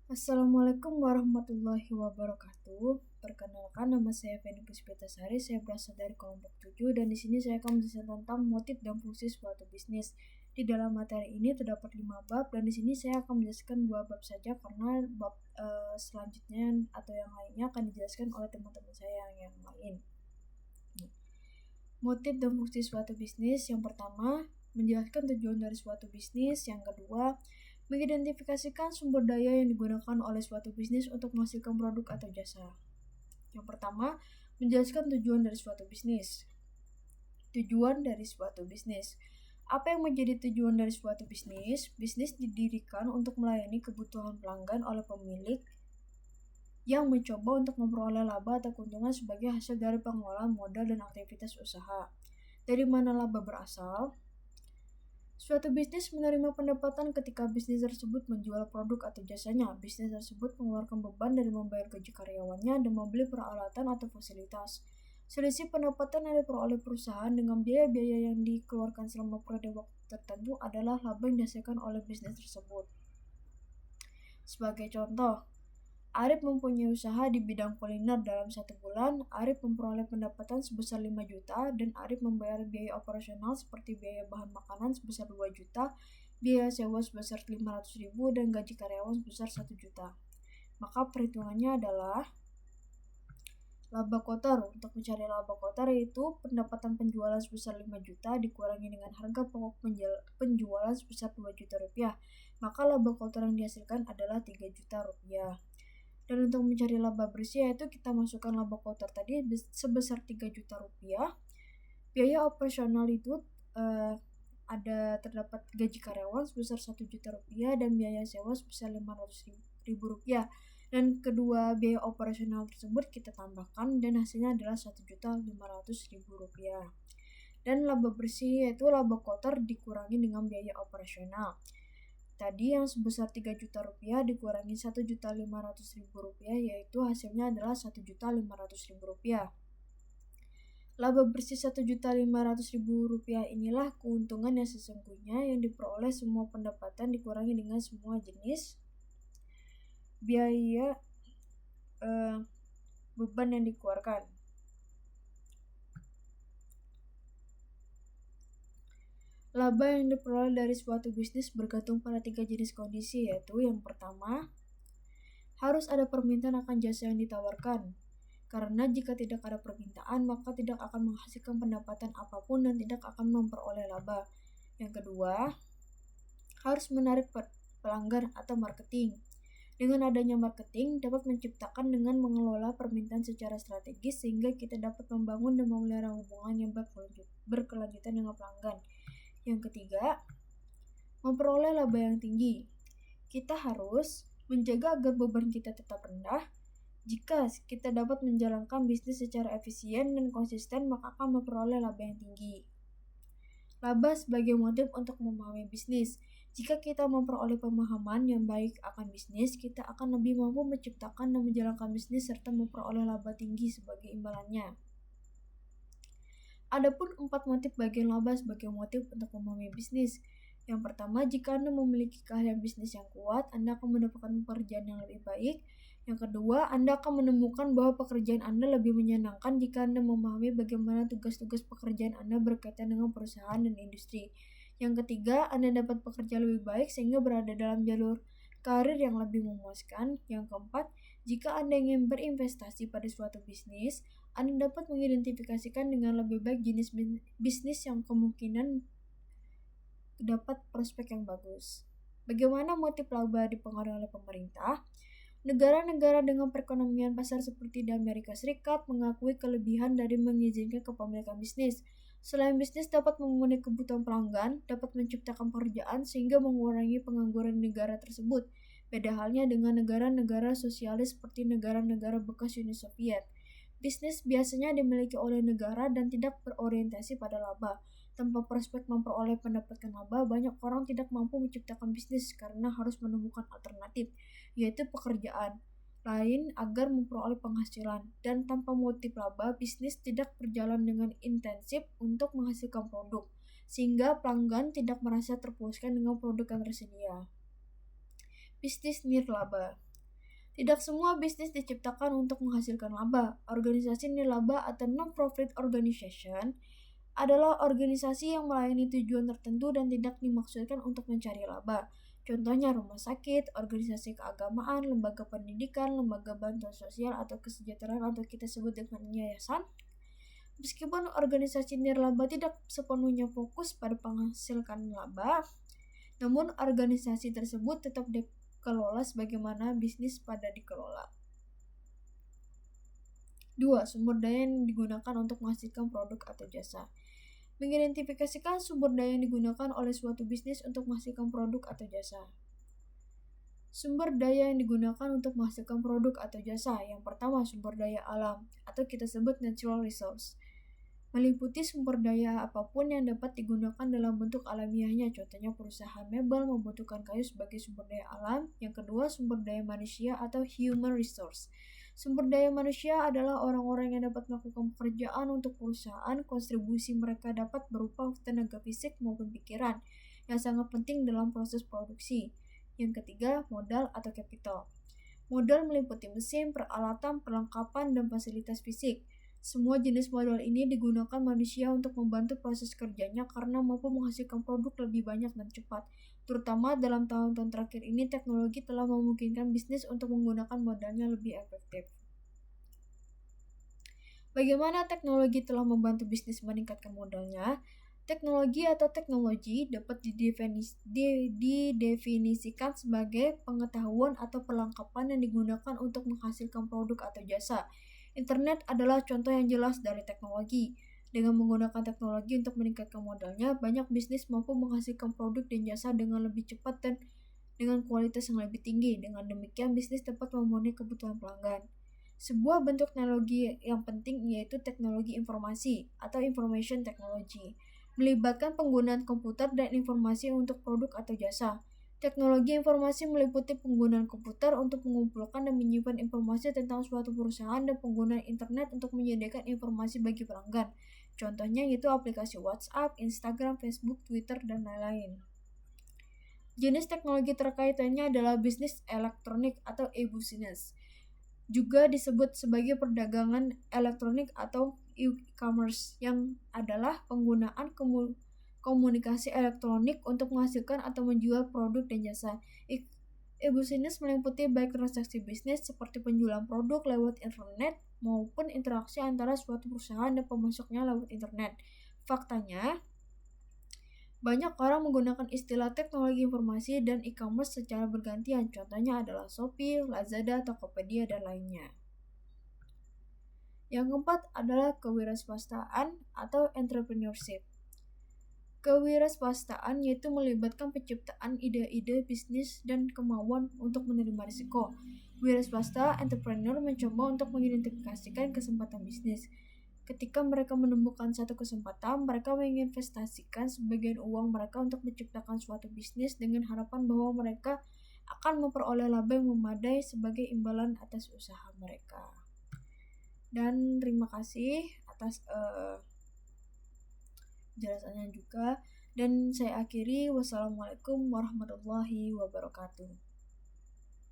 Assalamualaikum warahmatullahi wabarakatuh. Perkenalkan, nama saya Feni Puspitasari. Saya berasal dari kelompok 7 dan di sini saya akan menjelaskan tentang motif dan fungsi suatu bisnis. Di dalam materi ini terdapat 5 bab dan di sini saya akan menjelaskan 2 bab saja karena bab selanjutnya atau yang lainnya akan dijelaskan oleh teman-teman saya yang lain. Motif dan fungsi suatu bisnis. Yang pertama, menjelaskan tujuan dari suatu bisnis. Yang kedua, mengidentifikasikan sumber daya yang digunakan oleh suatu bisnis untuk menghasilkan produk atau jasa. Yang pertama, menjelaskan tujuan dari suatu bisnis. Tujuan dari suatu bisnis. Apa yang menjadi tujuan dari suatu bisnis? Bisnis didirikan untuk melayani kebutuhan pelanggan oleh pemilik yang mencoba untuk memperoleh laba atau keuntungan sebagai hasil dari pengelolaan modal dan aktivitas usaha. Dari mana laba berasal? Suatu bisnis menerima pendapatan ketika bisnis tersebut menjual produk atau jasanya. Bisnis tersebut mengeluarkan beban dari membayar gaji karyawannya dan membeli peralatan atau fasilitas. Selisih pendapatan yang diperoleh perusahaan dengan biaya-biaya yang dikeluarkan selama periode waktu tertentu adalah laba yang dihasilkan oleh bisnis tersebut. Sebagai contoh, Arif mempunyai usaha di bidang kuliner. Dalam 1 bulan, Arif memperoleh pendapatan sebesar 5 juta dan Arif membayar biaya operasional seperti biaya bahan makanan sebesar 2 juta, biaya sewa sebesar 500.000 dan gaji karyawan sebesar 1 juta. Maka perhitungannya adalah laba kotor. Untuk mencari laba kotor yaitu pendapatan penjualan sebesar 5 juta dikurangi dengan harga pokok penjualan sebesar 2 juta rupiah. Maka laba kotor yang dihasilkan adalah 3 juta rupiah. Dan untuk mencari laba bersih yaitu kita masukkan laba kotor tadi sebesar 3 juta rupiah. Biaya operasional itu terdapat gaji karyawan sebesar 1 juta rupiah dan biaya sewa sebesar 500.000 rupiah. Dan kedua biaya operasional tersebut kita tambahkan dan hasilnya adalah 1.500.000 rupiah. Dan laba bersih yaitu laba kotor dikurangi dengan biaya operasional. Tadi yang sebesar 3 juta rupiah dikurangi 1.500.000 rupiah yaitu hasilnya adalah 1.500.000 rupiah. Laba bersih 1.500.000 rupiah inilah keuntungan yang sesungguhnya yang diperoleh semua pendapatan dikurangi dengan semua jenis biaya beban yang dikeluarkan. Laba yang diperoleh dari suatu bisnis bergantung pada 3 jenis kondisi, yaitu yang pertama, harus ada permintaan akan jasa yang ditawarkan. Karena jika tidak ada permintaan, maka tidak akan menghasilkan pendapatan apapun dan tidak akan memperoleh laba. Yang kedua, harus menarik pelanggan atau marketing. Dengan adanya marketing, dapat menciptakan dengan mengelola permintaan secara strategis sehingga kita dapat membangun dan memelihara hubungan yang berkelanjutan dengan pelanggan. Yang ketiga, memperoleh laba yang tinggi. Kita harus menjaga agar beban kita tetap rendah. Jika kita dapat menjalankan bisnis secara efisien dan konsisten, maka akan memperoleh laba yang tinggi. Laba sebagai motif untuk memahami bisnis. Jika kita memperoleh pemahaman yang baik akan bisnis, kita akan lebih mampu menciptakan dan menjalankan bisnis serta memperoleh laba tinggi sebagai imbalannya. Adapun 4 motif bagian laba sebagai motif untuk memahami bisnis. Yang pertama, jika Anda memiliki keahlian bisnis yang kuat, Anda akan mendapatkan pekerjaan yang lebih baik. Yang kedua, Anda akan menemukan bahwa pekerjaan Anda lebih menyenangkan jika Anda memahami bagaimana tugas-tugas pekerjaan Anda berkaitan dengan perusahaan dan industri. Yang ketiga, Anda dapat bekerja lebih baik sehingga berada dalam jalur karir yang lebih memuaskan. Yang keempat, jika Anda ingin berinvestasi pada suatu bisnis, Anda dapat mengidentifikasikan dengan lebih baik jenis bisnis yang kemungkinan dapat prospek yang bagus. Bagaimana motif laba dipengaruhi oleh pemerintah? Negara-negara dengan perekonomian pasar seperti di Amerika Serikat mengakui kelebihan dari mengizinkan kepemilikan bisnis. Selain bisnis dapat memenuhi kebutuhan pelanggan, dapat menciptakan pekerjaan sehingga mengurangi pengangguran negara tersebut. Beda halnya dengan negara-negara sosialis seperti negara-negara bekas Uni Soviet. Bisnis biasanya dimiliki oleh negara dan tidak berorientasi pada laba. Tanpa prospek memperoleh pendapatan laba, banyak orang tidak mampu menciptakan bisnis karena harus menemukan alternatif, yaitu pekerjaan lain agar memperoleh penghasilan. Dan tanpa motif laba, bisnis tidak berjalan dengan intensif untuk menghasilkan produk, sehingga pelanggan tidak merasa terpuaskan dengan produk yang tersedia. Bisnis nirlaba. Tidak semua bisnis diciptakan untuk menghasilkan laba. Organisasi nirlaba atau non-profit organization adalah organisasi yang melayani tujuan tertentu dan tidak dimaksudkan untuk mencari laba. Contohnya rumah sakit, organisasi keagamaan, lembaga pendidikan, lembaga bantuan sosial atau kesejahteraan atau kita sebut dengan yayasan. Meskipun organisasi nirlaba tidak sepenuhnya fokus pada menghasilkan laba, namun organisasi tersebut tetap dikelola sebagaimana bisnis pada dikelola. 2. Sumber daya yang digunakan untuk menghasilkan produk atau jasa. Mengidentifikasikan sumber daya yang digunakan oleh suatu bisnis untuk menghasilkan produk atau jasa. Sumber daya yang digunakan untuk menghasilkan produk atau jasa. Yang pertama, sumber daya alam atau kita sebut natural resource. Meliputi sumber daya apapun yang dapat digunakan dalam bentuk alamiahnya. Contohnya perusahaan mebel membutuhkan kayu sebagai sumber daya alam. Yang kedua, sumber daya manusia atau human resource. Sumber daya manusia adalah orang-orang yang dapat melakukan pekerjaan untuk perusahaan. Kontribusi mereka dapat berupa tenaga fisik maupun pikiran yang sangat penting dalam proses produksi. Yang ketiga, modal atau capital. Modal meliputi mesin, peralatan, perlengkapan, dan fasilitas fisik. Semua jenis modal ini digunakan manusia untuk membantu proses kerjanya karena mampu menghasilkan produk lebih banyak dan cepat. Terutama dalam tahun-tahun terakhir ini, teknologi telah memungkinkan bisnis untuk menggunakan modalnya lebih efektif. Bagaimana teknologi telah membantu bisnis meningkatkan modalnya? Teknologi atau teknologi dapat didefinisikan sebagai pengetahuan atau perlengkapan yang digunakan untuk menghasilkan produk atau jasa. Internet adalah contoh yang jelas dari teknologi. Dengan menggunakan teknologi untuk meningkatkan modalnya, banyak bisnis mampu menghasilkan produk dan jasa dengan lebih cepat dan dengan kualitas yang lebih tinggi. Dengan demikian, bisnis dapat memenuhi kebutuhan pelanggan. Sebuah bentuk teknologi yang penting yaitu teknologi informasi atau information technology, melibatkan penggunaan komputer dan informasi untuk produk atau jasa. Teknologi informasi meliputi penggunaan komputer untuk mengumpulkan dan menyimpan informasi tentang suatu perusahaan dan penggunaan internet untuk menyediakan informasi bagi pelanggan. Contohnya yaitu aplikasi WhatsApp, Instagram, Facebook, Twitter, dan lain-lain. Jenis teknologi terkait lainnya adalah bisnis elektronik atau e-business. Juga disebut sebagai perdagangan elektronik atau e-commerce, yang adalah penggunaan komunikasi elektronik untuk menghasilkan atau menjual produk dan jasa. E-business meliputi baik transaksi bisnis seperti penjualan produk lewat internet maupun interaksi antara suatu perusahaan dan pemasoknya lewat internet. Faktanya, banyak orang menggunakan istilah teknologi informasi dan e-commerce secara bergantian. Contohnya adalah Shopee, Lazada, Tokopedia, dan lainnya. Yang keempat adalah kewirausahaan atau entrepreneurship. Kewirausahaan yaitu melibatkan penciptaan ide-ide bisnis dan kemauan untuk menerima risiko. Wirausaha entrepreneur mencoba untuk mengidentifikasikan kesempatan bisnis. Ketika mereka menemukan satu kesempatan, mereka menginvestasikan sebagian uang mereka untuk menciptakan suatu bisnis dengan harapan bahwa mereka akan memperoleh laba yang memadai sebagai imbalan atas usaha mereka. Dan terima kasih atas jelasannya juga. Dan saya akhiri, wassalamualaikum warahmatullahi wabarakatuh.